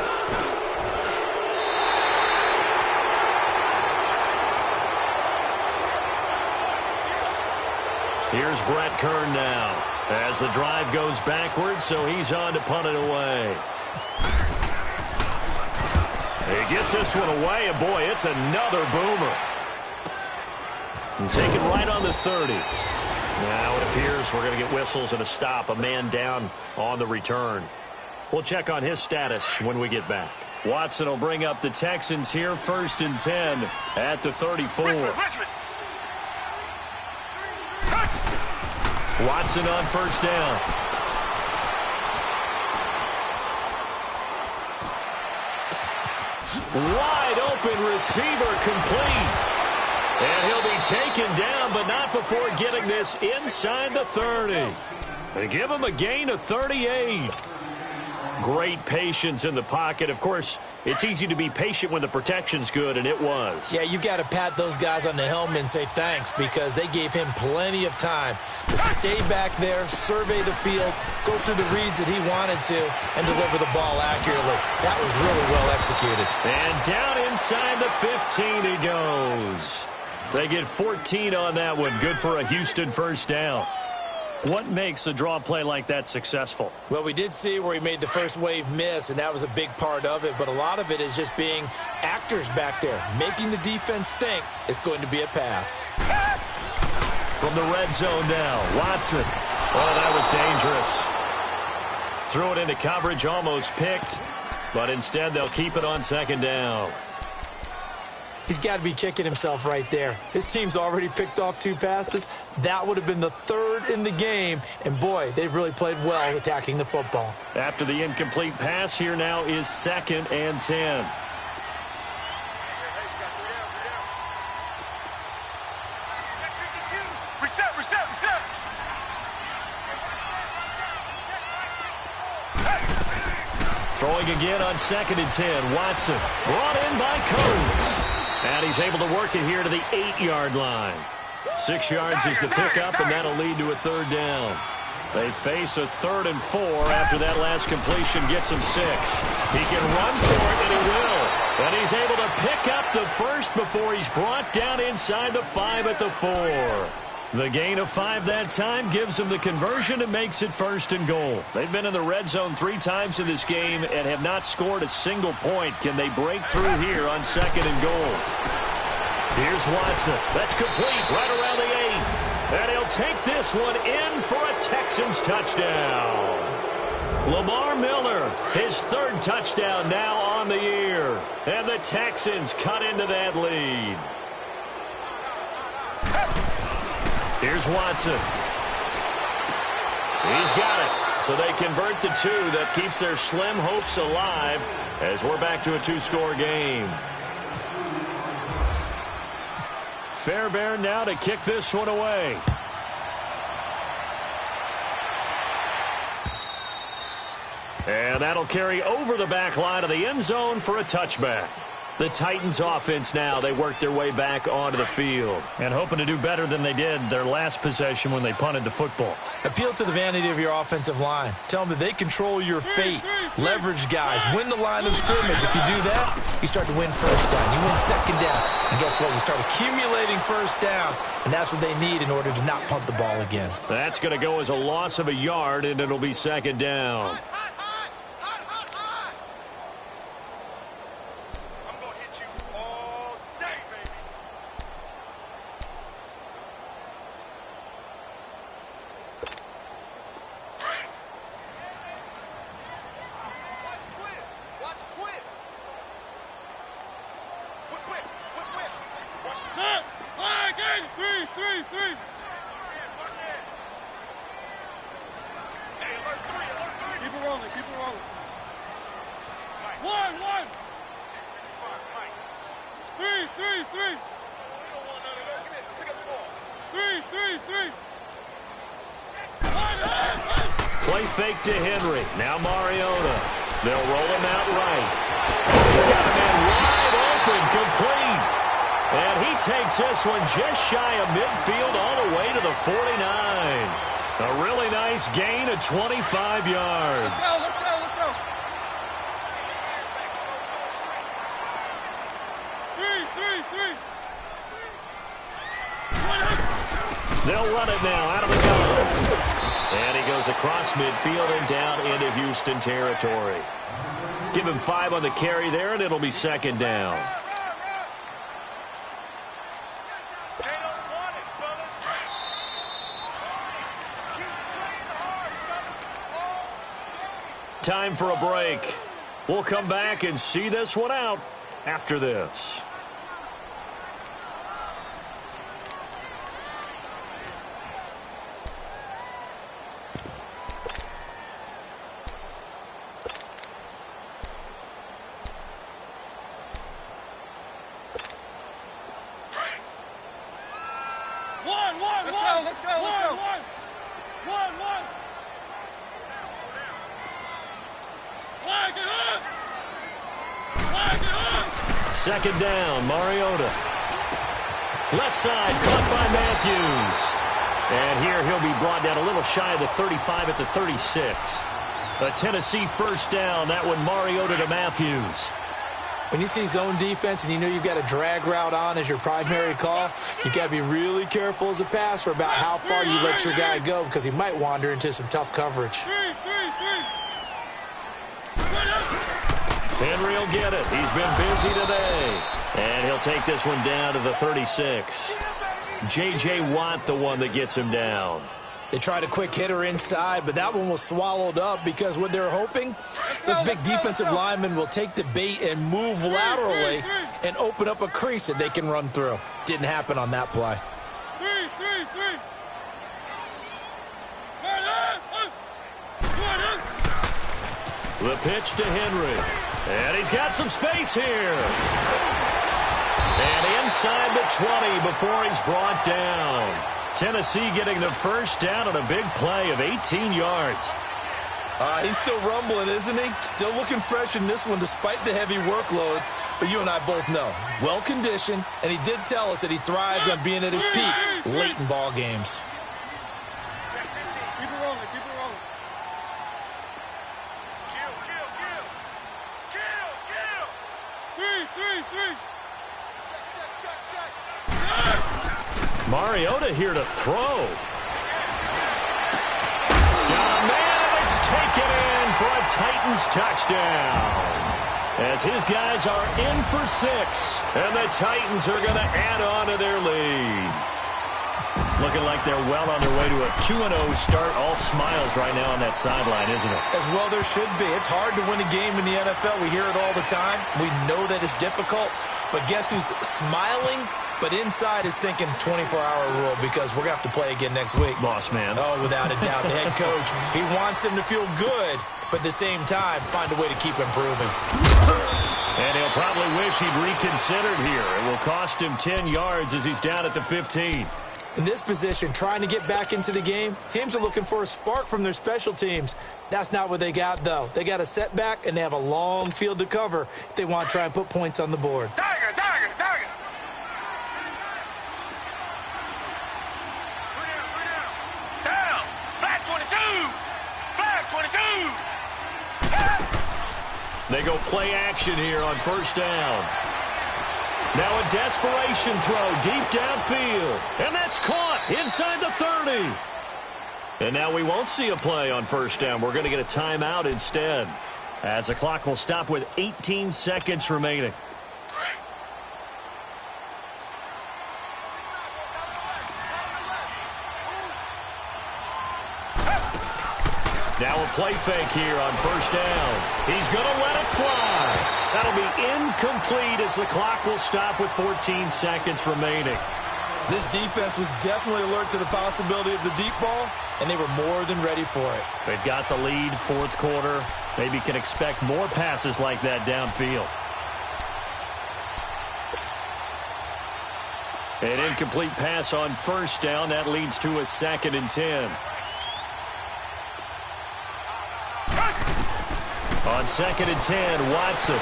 Here's Brett Kern now as the drive goes backwards, so he's on to punt it away. He gets this one away, and boy, it's another boomer. And taken right on the 30. Now it appears we're going to get whistles and a stop, a man down on the return. We'll check on his status when we get back. Watson will bring up the Texans here, 1st and 10 at the 34. Richmond. Watson on 1st down. Wide open receiver complete. And he'll be taken down, but not before getting this inside the 30. They give him a gain of 38. Great patience in the pocket. Of course, it's easy to be patient when the protection's good, and it was. Yeah, you've got to pat those guys on the helmet and say thanks because they gave him plenty of time to stay back there, survey the field, go through the reads that he wanted to, and deliver the ball accurately. That was really well executed. And down inside the 15 he goes. They get 14 on that one. Good for a Houston 1st down. What makes a draw play like that successful? Well, we did see where he made the first wave miss, and that was a big part of it. But a lot of it is just being actors back there, making the defense think it's going to be a pass. From the red zone now, Watson. Oh, that was dangerous. Threw it into coverage, almost picked. But instead, they'll keep it on 2nd down. He's got to be kicking himself right there. His team's already picked off 2 passes. That would have been the 3rd in the game. And, boy, they've really played well attacking the football. After the incomplete pass, here now is 2nd and 10. Reset. Throwing again on 2nd and 10. Watson brought in by Coates. And he's able to work it here to the 8-yard line. 6 yards is the pickup, and that'll lead to a 3rd down. They face a 3rd and 4 after that last completion gets him 6. He can run for it, and he will. And he's able to pick up the first before he's brought down inside the 5 at the 4. The gain of 5 that time gives them the conversion and makes it 1st and goal. They've been in the red zone 3 times in this game and have not scored a single point. Can they break through here on 2nd and goal? Here's Watson. That's complete right around the 8. And he'll take this one in for a Texans touchdown. Lamar Miller, his 3rd touchdown now on the year. And the Texans cut into that lead. Here's Watson. He's got it. So they convert the 2. That keeps their slim hopes alive as we're back to a 2-score game. Fairbairn now to kick this one away. And that'll carry over the back line of the end zone for a touchback. The Titans offense now, they work their way back onto the field and hoping to do better than they did their last possession when they punted the football. Appeal to the vanity of your offensive line. Tell them that they control your fate. Leverage guys. Win the line of scrimmage. If you do that, you start to win 1st down. You win 2nd down. And guess what? You start accumulating 1st downs, and that's what they need in order to not punt the ball again. That's going to go as a loss of a yard, and it'll be 2nd down. Play fake to Henry. Now Mariota. They'll roll him out right. He's got a man wide open, complete. And he takes this one just shy of midfield all the way to the 49. A really nice gain of 25 yards. Let's go. Three. They'll run it now out of the gun. And he goes across midfield and down into Houston territory. Give him 5 on the carry there, and it'll be 2nd down. Time for a break. We'll come back and see this one out after this. Let's go. One. Flag it up. 2nd down, Mariota. Left side, caught by Matthews. And here he'll be brought down a little shy of the 35 at the 36. A Tennessee 1st down. That one Mariota to Matthews. When you see zone defense and you know you've got a drag route on as your primary call, you've got to be really careful as a passer about how far you let your guy go because he might wander into some tough coverage. Henry will get it. He's been busy today. And he'll take this one down to the 36. J.J. Watt, the one that gets him down. They tried a quick hitter inside, but that one was swallowed up because what they're hoping, this big defensive lineman will take the bait and move laterally and open up a crease that they can run through. Didn't happen on that play. The pitch to Henry. And he's got some space here. And inside the 20 before he's brought down. Tennessee getting the 1st down on a big play of 18 yards. He's still rumbling, isn't he? Still looking fresh in this one despite the heavy workload. But you and I both know, well-conditioned, and he did tell us that he thrives on being at his peak late in ball games. Keep it rolling. Kill. Mariota here to throw. Got a man, and it's taken in for a Titans touchdown. As his guys are in for 6, and the Titans are going to add on to their lead. Looking like they're well on their way to a 2-0 start. All smiles right now on that sideline, isn't it? As well there should be. It's hard to win a game in the NFL. We hear it all the time. We know that it's difficult. But guess who's smiling? But inside is thinking 24-hour rule because we're going to have to play again next week. Boss man. Oh, without a doubt. The head coach, he wants them to feel good, but at the same time, find a way to keep improving. And he'll probably wish he'd reconsidered here. It will cost him 10 yards as he's down at the 15. In this position, trying to get back into the game, teams are looking for a spark from their special teams. That's not what they got, though. They got a setback, and they have a long field to cover if they want to try and put points on the board. Tiger, tiger, tiger. Down. Black 22. Black 22. They go play action here on first down. Now a desperation throw deep downfield. And that's caught inside the 30. And now we won't see a play on first down. We're going to get a timeout instead, as the clock will stop with 18 seconds remaining. Now a play fake here on first down. He's going to let it fly. That'll be incomplete as the clock will stop with 14 seconds remaining. This defense was definitely alert to the possibility of the deep ball, and they were more than ready for it. They've got the lead, fourth quarter. Maybe can expect more passes like that downfield. An incomplete pass on first down. That leads to a 2nd and 10. On 2nd and 10, Watson.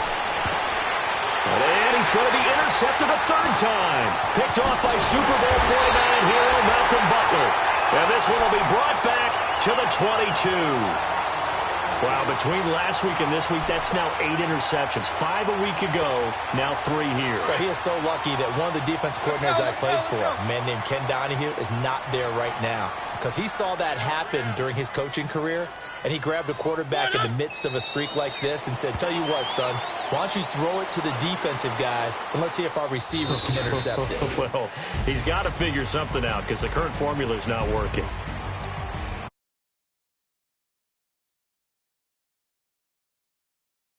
And he's going to be intercepted a 3rd time. Picked off by Super Bowl 49 hero Malcolm Butler. And this one will be brought back to the 22. Wow, between last week and this week, that's now 8 interceptions. 5 a week ago, now 3 here. He is so lucky that one of the defense coordinators I played for, a man named Ken Donahue, is not there right now. Because he saw that happen during his coaching career, and he grabbed a quarterback in the midst of a streak like this and said, tell you what, son, why don't you throw it to the defensive guys, and let's see if our receivers can intercept it. Well, he's got to figure something out because the current formula is not working.